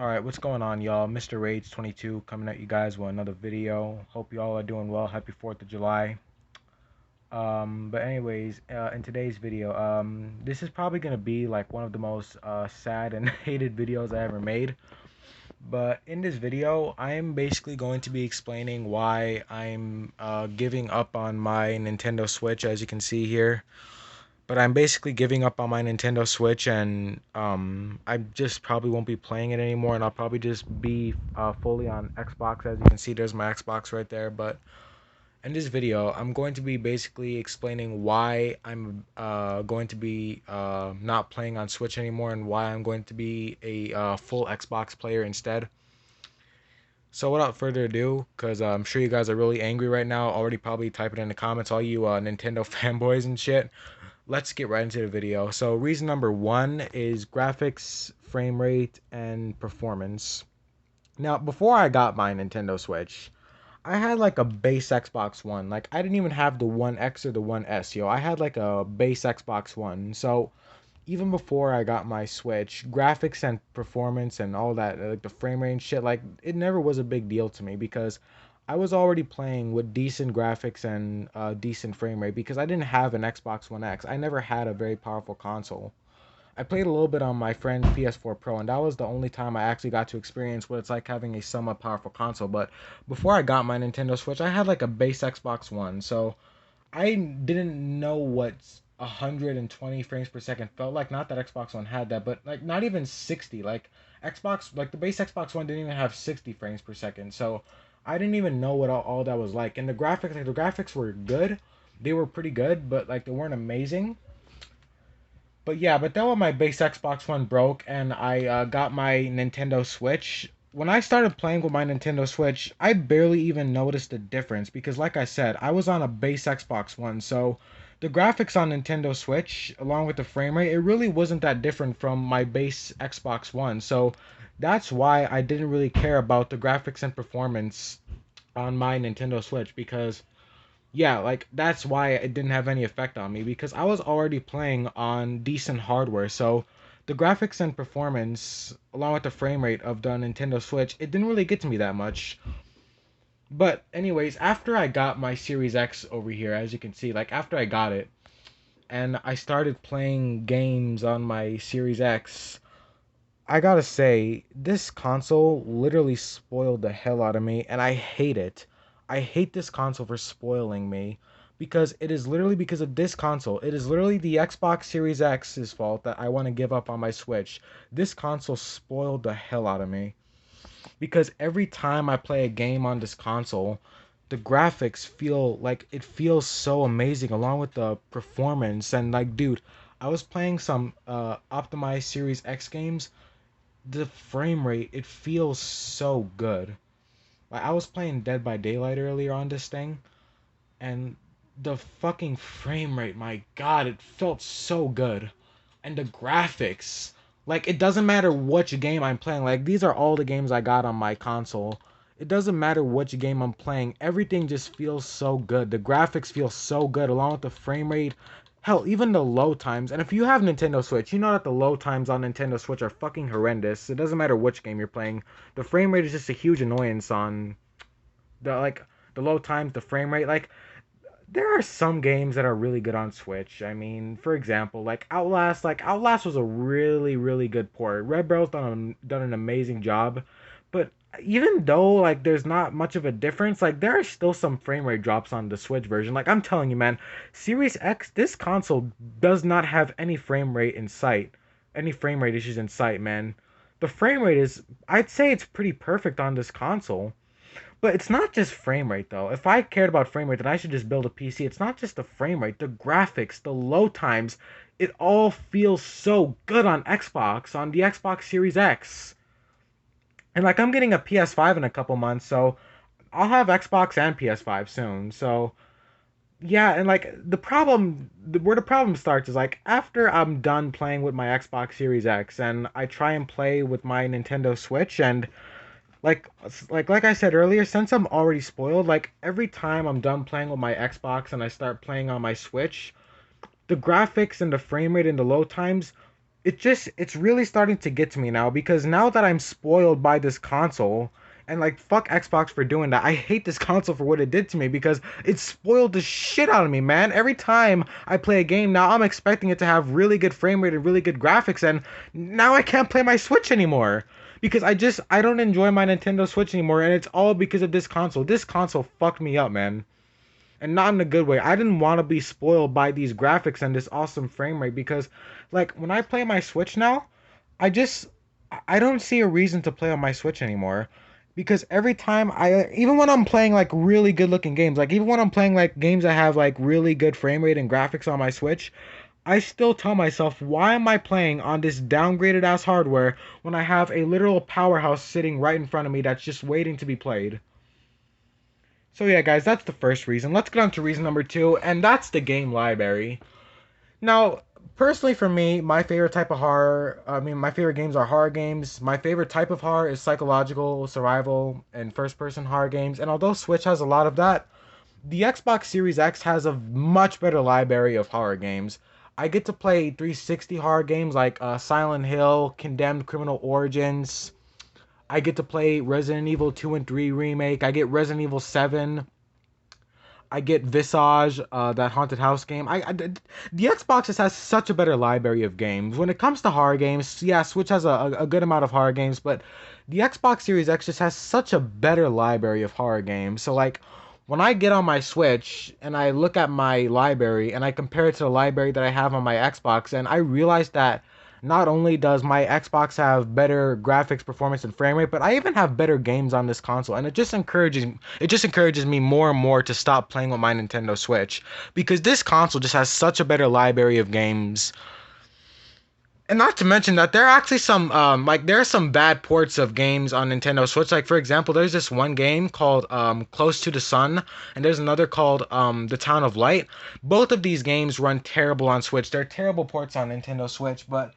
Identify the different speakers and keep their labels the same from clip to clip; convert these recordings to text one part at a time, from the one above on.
Speaker 1: Alright, what's going on, y'all? Mr. Rage 22 coming at you guys with another video. Hope you all are doing well. Happy 4th of July. But anyways, in today's video, this is probably gonna be like one of the most sad and hated videos I ever made. But in this video, I am basically going to be explaining why I'm giving up on my Nintendo Switch, as you can see here. But I'm basically giving up on my Nintendo Switch, and I just probably won't be playing it anymore, and I'll probably just be fully on Xbox. As you can see, there's my Xbox right there. But in this video, I'm going to be basically explaining why I'm going to be not playing on Switch anymore, and why I'm going to be a full Xbox player instead. So without further ado, because I'm sure you guys are really angry right now, already probably type it in the comments, all you Nintendo fanboys and shit. Let's get right into the video. So reason number one is graphics, frame rate, and performance. Now, before I got my Nintendo Switch, I had like a base Xbox One. Like, I didn't even have the One X or the One S, yo. I had like a base Xbox One. So even before I got my Switch, graphics and performance and all that, like the frame rate and shit, like it never was a big deal to me because I was already playing with decent graphics and decent frame rate because I didn't have an Xbox One X. I never had a very powerful console. I played a little bit on my friend's PS4 Pro, and that was the only time I actually got to experience what it's like having a somewhat powerful console. But before I got my Nintendo Switch, I had like a base Xbox One, so I didn't know what 120 frames per second felt like. Not that Xbox One had that, but like not even 60. Like Xbox, like the base Xbox One didn't even have 60 frames per second. So I didn't even know what all that was like. And the graphics, like the graphics were good. They were pretty good, but like they weren't amazing. But yeah, but then when my base Xbox One broke and I got my Nintendo Switch, when I started playing with my Nintendo Switch, I barely even noticed the difference because, like I said, I was on a base Xbox One, so the graphics on Nintendo Switch, along with the frame rate, it really wasn't that different from my base Xbox One. So that's why I didn't really care about the graphics and performance on my Nintendo Switch because yeah, like that's why it didn't have any effect on me because I was already playing on decent hardware. So the graphics and performance, along with the frame rate of the Nintendo Switch, it didn't really get to me that much. But anyways, after I got my Series X over here, as you can see, like after I got it and I started playing games on my Series X, I gotta say, this console literally spoiled the hell out of me, and I hate it. I hate this console for spoiling me because it is literally because of this console. It is literally the Xbox Series X's fault that I want to give up on my Switch. This console spoiled the hell out of me because every time I play a game on this console, the graphics feel like it feels so amazing along with the performance and like dude, I was playing some optimized Series X games. The frame rate, it feels so good. Like I was playing Dead by Daylight earlier on this thing, and the fucking frame rate, my god, it felt so good. And the graphics, like it doesn't matter which game I'm playing. Like these are all the games I got on my console. It doesn't matter which game I'm playing. Everything just feels so good. The graphics feel so good along with the frame rate. Hell, even the load times. And if you have Nintendo Switch, you know that the load times on Nintendo Switch are fucking horrendous. It doesn't matter which game you're playing. The frame rate is just a huge annoyance on the load times, the frame rate. Like there are some games that are really good on Switch. I mean, for example, like Outlast. Like Outlast was a really good port. Red Barrel's done an amazing job, but even though like there's not much of a difference, like there are still some frame rate drops on the Switch version. Like I'm telling you, man, Series X, this console does not have any frame rate in sight, any frame rate issues in sight, man. The frame rate is, I'd say it's pretty perfect on this console. But it's not just frame rate though. If I cared about frame rate, then I should just build a PC. It's not just the frame rate, the graphics, the load times. It all feels so good on Xbox, on the Xbox Series X. And like I'm getting a PS5 in a couple months, so I'll have Xbox and PS5 soon. So yeah, and like where the problem starts is like after I'm done playing with my Xbox Series X and I try and play with my Nintendo Switch and like like I said earlier, since I'm already spoiled, like every time I'm done playing with my Xbox and I start playing on my Switch, the graphics and the frame rate and the load times, it's really starting to get to me now, because now that I'm spoiled by this console, and like fuck Xbox for doing that. I hate this console for what it did to me, because it spoiled the shit out of me, man. Every time I play a game now, I'm expecting it to have really good frame rate and really good graphics, and now I can't play my Switch anymore. Because I don't enjoy my Nintendo Switch anymore, and it's all because of this console. This console fucked me up, man, and not in a good way. I didn't want to be spoiled by these graphics and this awesome frame rate, because like when I play my Switch now, I just I don't see a reason to play on my Switch anymore, because every time even when I'm playing like really good looking games, like even when I'm playing like games that have like really good frame rate and graphics on my Switch, I still tell myself, why am I playing on this downgraded ass hardware when I have a literal powerhouse sitting right in front of me that's just waiting to be played? So yeah, guys, that's the first reason. Let's get on to reason number two, and that's the game library. Now, personally for me, my favorite type of horror, my favorite games are horror games. My favorite type of horror is psychological, survival, and first-person horror games. And although Switch has a lot of that, the Xbox Series X has a much better library of horror games. I get to play 360 horror games like Silent Hill, Condemned Criminal Origins. I get to play Resident Evil 2 and 3 Remake. I get Resident Evil 7. I get Visage, that haunted house game. The Xbox just has such a better library of games. When it comes to horror games, yeah, Switch has a good amount of horror games, but the Xbox Series X just has such a better library of horror games. So like, when I get on my Switch and I look at my library and I compare it to the library that I have on my Xbox, and I realize that not only does my Xbox have better graphics, performance, and frame rate, but I even have better games on this console, and it just encourages me more and more to stop playing with my Nintendo Switch, because this console just has such a better library of games. And not to mention that there are actually some like there are some bad ports of games on Nintendo Switch. Like for example, there's this one game called Close to the Sun, and there's another called The Town of Light. Both of these games run terrible on Switch. They're terrible ports on Nintendo Switch, but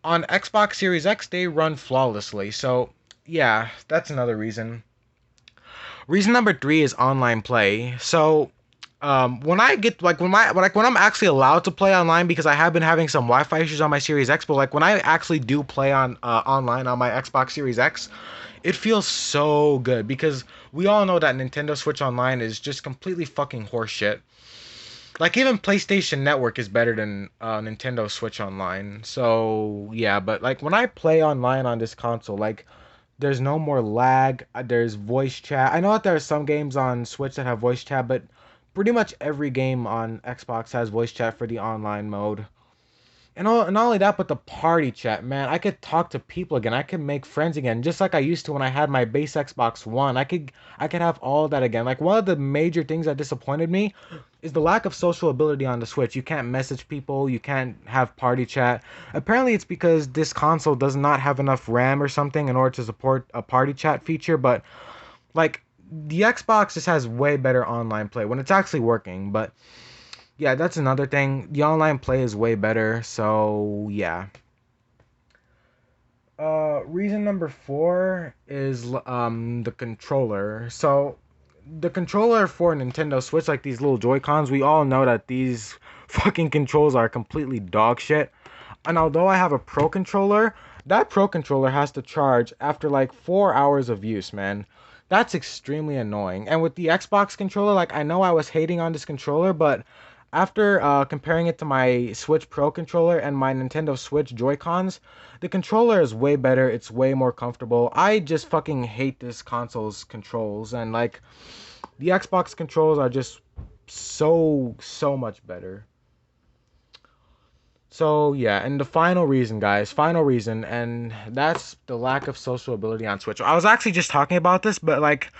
Speaker 1: on Xbox Series X they run flawlessly. So yeah, that's another reason. Reason number three is online play. So when I get when I'm actually allowed to play online, because I have been having some Wi-Fi issues on my Series X, but like when I actually do play on online on my Xbox Series X, it feels so good, because we all know that Nintendo Switch Online is just completely fucking horseshit. Like even PlayStation Network is better than Nintendo Switch Online. So yeah, but like when I play online on this console, like there's no more lag. There's voice chat. I know that there are some games on Switch that have voice chat, but pretty much every game on Xbox has voice chat for the online mode. And not only that, but the party chat, man. I could talk to people again. I could make friends again, just like I used to when I had my base Xbox One. I could have all that again. Like one of the major things that disappointed me is the lack of social ability on the Switch. You can't message people, you can't have party chat. Apparently it's because this console does not have enough RAM or something in order to support a party chat feature, but like the Xbox just has way better online play when it's actually working. But yeah, that's another thing. The online play is way better. So yeah. Reason number four is the controller. So the controller for Nintendo Switch, like these little Joy-Cons, we all know that these fucking controls are completely dog shit. And although I have a Pro controller, that Pro controller has to charge after like 4 hours of use, man. That's extremely annoying. And with the Xbox controller, like I know I was hating on this controller, but after comparing it to my Switch Pro controller and my Nintendo Switch Joy-Cons, the controller is way better. It's way more comfortable. I just fucking hate this console's controls, and like the Xbox controls are just so much better. So yeah, and the final reason, guys, final reason, and that's the lack of social ability on Switch. I was actually just talking about this, but like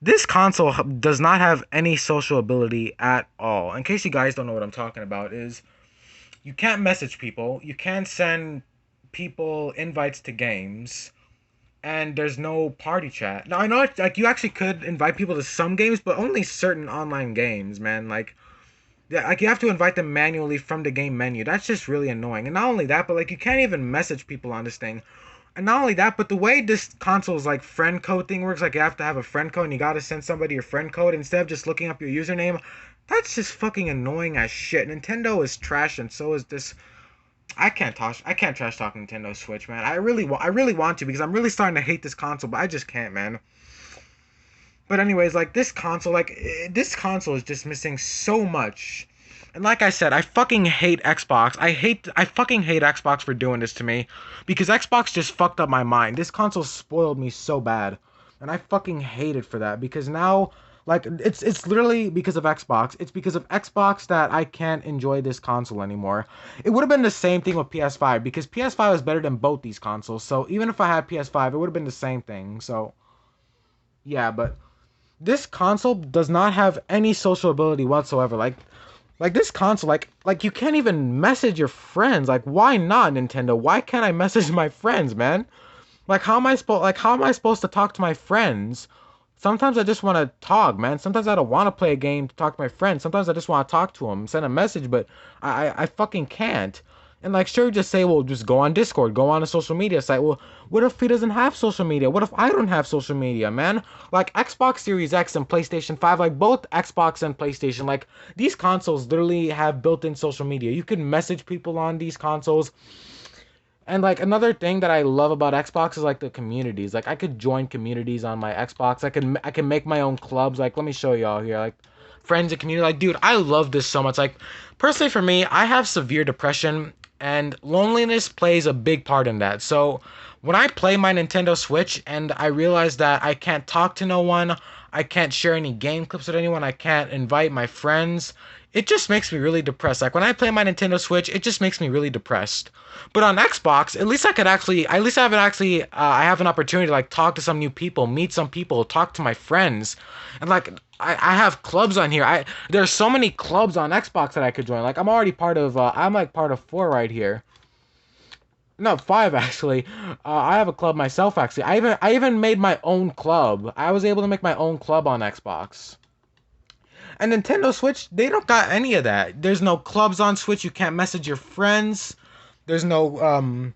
Speaker 1: this console does not have any social ability at all. In case you guys don't know what I'm talking about, is you can't message people, you can't send people invites to games, and there's no party chat. Now I know like you actually could invite people to some games, but only certain online games, man. Like yeah, like you have to invite them manually from the game menu. That's just really annoying. And not only that, but like you can't even message people on this thing. And not only that, but the way this console's like friend code thing works, like you have to have a friend code and you gotta send somebody your friend code instead of just looking up your username. That's just fucking annoying as shit. Nintendo is trash, and so is this. I can't trash talk Nintendo Switch, man. I really want to because I'm really starting to hate this console, but I just can't, man. But anyways, like this console is just missing so much. And like I said, I fucking hate Xbox. I fucking hate Xbox for doing this to me because Xbox just fucked up my mind. This console spoiled me so bad. And I fucking hate it for that because now like it's literally because of Xbox. It's because of Xbox that I can't enjoy this console anymore. It would have been the same thing with PS5 because PS5 is better than both these consoles. So even if I had PS5, it would have been the same thing. So yeah, but this console does not have any social ability whatsoever. Like this console, like you can't even message your friends. Like why not, Nintendo? Why can't I message my friends, man? Like how am I supposed to talk to my friends? Sometimes I just want to talk, man. Sometimes I don't want to play a game to talk to my friends. Sometimes I just want to talk to them, send a message, but I fucking can't. And like, sure, just say, well, just go on Discord, go on a social media site. Well, what if he doesn't have social media? What if I don't have social media, man? Like Xbox Series X and PlayStation 5, like both Xbox and PlayStation, like these consoles literally have built-in social media. You can message people on these consoles. And like another thing that I love about Xbox is like the communities. Like I could join communities on my Xbox. I can make my own clubs. Like let me show y'all here. Like friends and community. Like dude, I love this so much. Like personally for me, I have severe depression and loneliness plays a big part in that. So when I play my Nintendo Switch and I realize that I can't talk to no one, I can't share any game clips with anyone, I can't invite my friends, it just makes me really depressed. Like when I play my Nintendo Switch, it just makes me really depressed. But on Xbox, at least I could actually, at least I have an actually, I have an opportunity to like talk to some new people, meet some people, talk to my friends, and like I have clubs on here. There's so many clubs on Xbox that I could join. Like I'm already part of, I'm like part of 4 right here. No, 5 actually. I have a club myself actually. I even made my own club. I was able to make my own club on Xbox. And Nintendo Switch, they don't got any of that. There's no clubs on Switch. You can't message your friends. There's no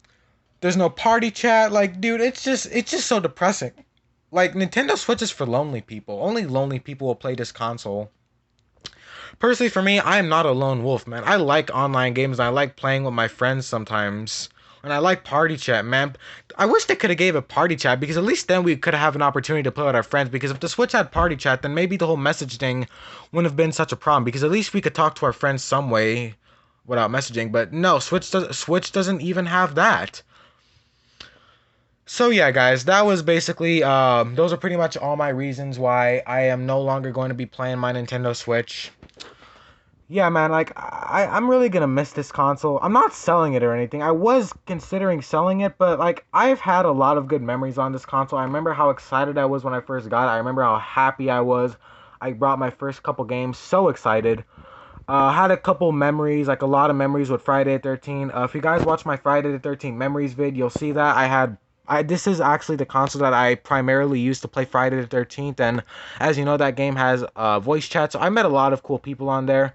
Speaker 1: there's no party chat. Like, dude, it's just so depressing. Like Nintendo Switch is for lonely people. Only lonely people will play this console. Personally, for me, I am not a lone wolf, man. I like online games. I like playing with my friends sometimes. And I like party chat, man. I wish they could have gave a party chat because at least then we could have an opportunity to play with our friends. Because if the Switch had party chat, then maybe the whole message thing wouldn't have been such a problem. Because at least we could talk to our friends some way without messaging. But no, Switch doesn't even have that. So yeah, guys, that was basically those are pretty much all my reasons why I am no longer going to be playing my Nintendo Switch. Yeah, man, like I'm really gonna miss this console. I'm not selling it or anything. I was considering selling it, but like I've had a lot of good memories on this console. I remember how excited I was when I first got it. I remember how happy I was. I brought my first couple games, so excited. Had a couple memories, like a lot of memories with Friday the 13th. If you guys watch my Friday the 13th memories vid, you'll see that this is actually the console that I primarily used to play Friday the 13th, and as you know, that game has voice chat, so I met a lot of cool people on there.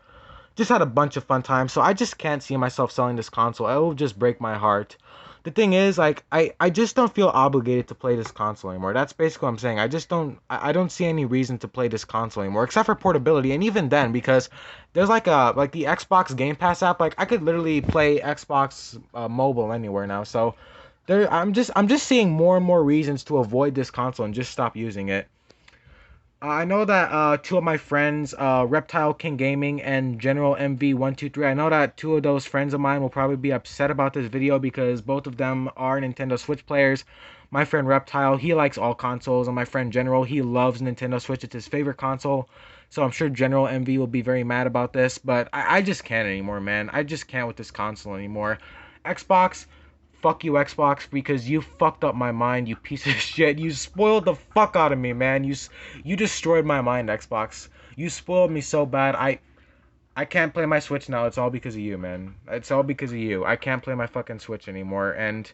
Speaker 1: Just had a bunch of fun times, so I just can't see myself selling this console. It will just break my heart. The thing is, like, I just don't feel obligated to play this console anymore. That's basically what I'm saying. I don't see any reason to play this console anymore, except for portability, and even then, because there's like the Xbox Game Pass app, like I could literally play Xbox mobile anywhere now. So I'm just seeing more and more reasons to avoid this console and just stop using it. I know that 2 of my friends, Reptile King Gaming and General MV123, I know that 2 of those friends of mine will probably be upset about this video because both of them are Nintendo Switch players. My friend Reptile, he likes all consoles, and my friend General, he loves Nintendo Switch. It's his favorite console. So I'm sure General MV will be very mad about this, but I just can't anymore, man. I just can't with this console anymore. Xbox, fuck you, Xbox, because you fucked up my mind, you piece of shit. You spoiled the fuck out of me, man. You destroyed my mind, Xbox. You spoiled me so bad. I can't play my Switch now. It's all because of you, man. It's all because of you. I can't play my fucking Switch anymore. And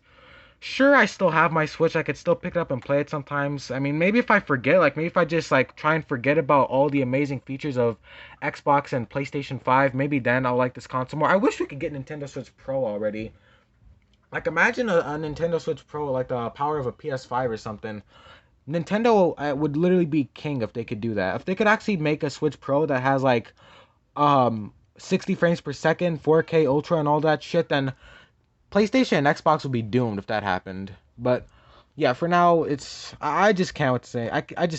Speaker 1: sure, I still have my Switch. I could still pick it up and play it sometimes. I mean, maybe if I forget, like maybe if I just like try and forget about all the amazing features of Xbox and PlayStation 5, maybe then I'll like this console more. I wish we could get Nintendo Switch Pro already. Like imagine a Nintendo Switch Pro like the power of a PS5 or something. Nintendo would literally be king if they could do that. If they could actually make a Switch Pro that has like 60 frames per second, 4K Ultra and all that shit, then PlayStation and Xbox would be doomed if that happened. But yeah, for now, it's I just can't say I just